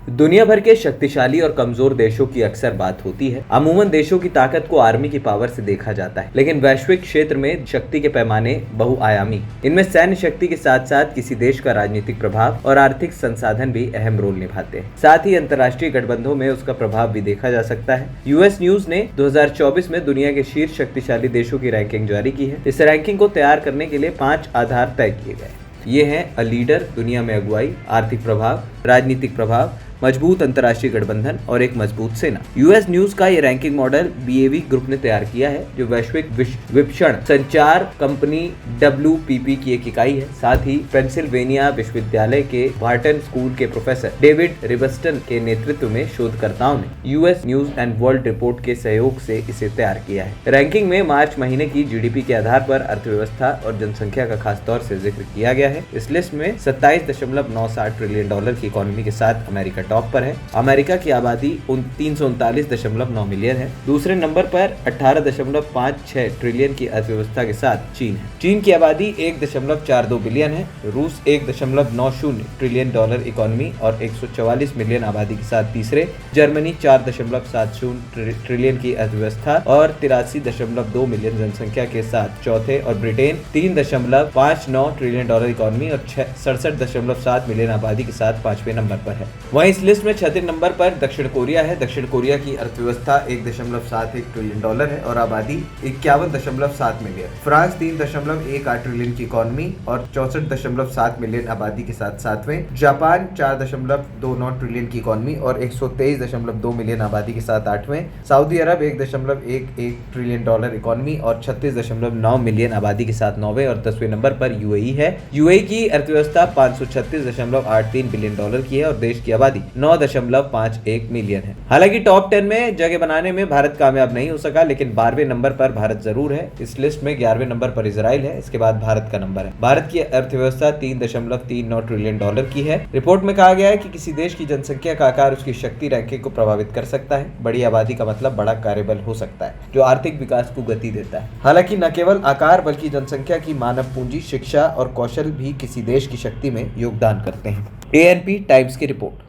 दुनिया भर के शक्तिशाली और कमजोर देशों की अक्सर बात होती है। अमूमन देशों की ताकत को आर्मी की पावर से देखा जाता है, लेकिन वैश्विक क्षेत्र में शक्ति के पैमाने बहुआयामी। इनमें सैन्य शक्ति के साथ साथ किसी देश का राजनीतिक प्रभाव और आर्थिक संसाधन भी अहम रोल निभाते हैं। साथ ही अंतर्राष्ट्रीय गठबंधनों में उसका प्रभाव भी देखा जा सकता है। यूएस न्यूज ने 2024 में दुनिया के शीर्ष शक्तिशाली देशों की रैंकिंग जारी की है। इस रैंकिंग को तैयार करने के लिए 5 आधार तय किए गए। ये हैं अ लीडर, दुनिया में अगुवाई, आर्थिक प्रभाव, राजनीतिक प्रभाव, मजबूत अंतर्राष्ट्रीय गठबंधन और एक मजबूत सेना। यूएस न्यूज का ये रैंकिंग मॉडल बीएवी ग्रुप ने तैयार किया है, जो वैश्विक विपणन संचार कंपनी WPP की एक इकाई है। साथ ही पेंसिल्वेनिया विश्वविद्यालय के बार्टन स्कूल के प्रोफेसर डेविड रिबस्टन के नेतृत्व में शोधकर्ताओं ने US news and world report के सहयोग से इसे तैयार किया है। रैंकिंग में मार्च महीने की जीडीपी के आधार पर अर्थव्यवस्था और जनसंख्या का खास तौर से जिक्र किया गया है। इस लिस्ट में 27.97 ट्रिलियन डॉलर की इकोनॉमी के साथ अमेरिका टॉप पर है। अमेरिका की आबादी 339.9 मिलियन है। दूसरे नंबर पर 18.56 ट्रिलियन की अर्थव्यवस्था के साथ चीन है। चीन की आबादी 1.42 बिलियन है। रूस 1.90 ट्रिलियन डॉलर इकोनॉमी और 144 मिलियन आबादी के साथ तीसरे। जर्मनी 4.70 ट्रिलियन की अर्थव्यवस्था और 83.2 मिलियन जनसंख्या के साथ चौथे। और ब्रिटेन 3.59 ट्रिलियन डॉलर इकोनॉमी और 67.7 मिलियन आबादी के साथ 5वें नंबर पर है। वहीं इस लिस्ट में 6 नंबर पर दक्षिण कोरिया है। दक्षिण कोरिया की अर्थव्यवस्था 1.71 ट्रिलियन डॉलर है और आबादी 51.7 मिलियन। फ्रांस 3.18 ट्रिलियन की इकोनॉमी और 64.7 मिलियन आबादी के साथ 7वें। जापान 4.29 ट्रिलियन की इकोनॉमी और 123.2 मिलियन आबादी के साथ 8वें। सऊदी अरब 1.11 ट्रिलियन डॉलर इकोनॉमी और 36.9 मिलियन आबादी के साथ 9वें। और 10वें नंबर पर यूएई है। यूएई की अर्थव्यवस्था 536.83 बिलियन डॉलर की है और देश की आबादी 9.51 मिलियन है। हालांकि टॉप 10 में जगह बनाने में भारत कामयाब नहीं हो सका, लेकिन 12वें नंबर पर भारत जरूर है। इस लिस्ट में 11वें नंबर पर इजराइल है। इसके बाद भारत का नंबर है। भारत की अर्थव्यवस्था 3.39 ट्रिलियन डॉलर की है। रिपोर्ट में कहा गया है कि किसी देश की जनसंख्या का आकार उसकी शक्ति रैंकिंग को प्रभावित कर सकता है। बड़ी आबादी का मतलब बड़ा कार्यबल हो सकता है, जो आर्थिक विकास को गति देता है। हालांकि न केवल आकार बल्कि जनसंख्या की मानव पूंजी, शिक्षा और कौशल भी किसी देश की शक्ति में योगदान करते हैं। ANP टाइम्स की रिपोर्ट।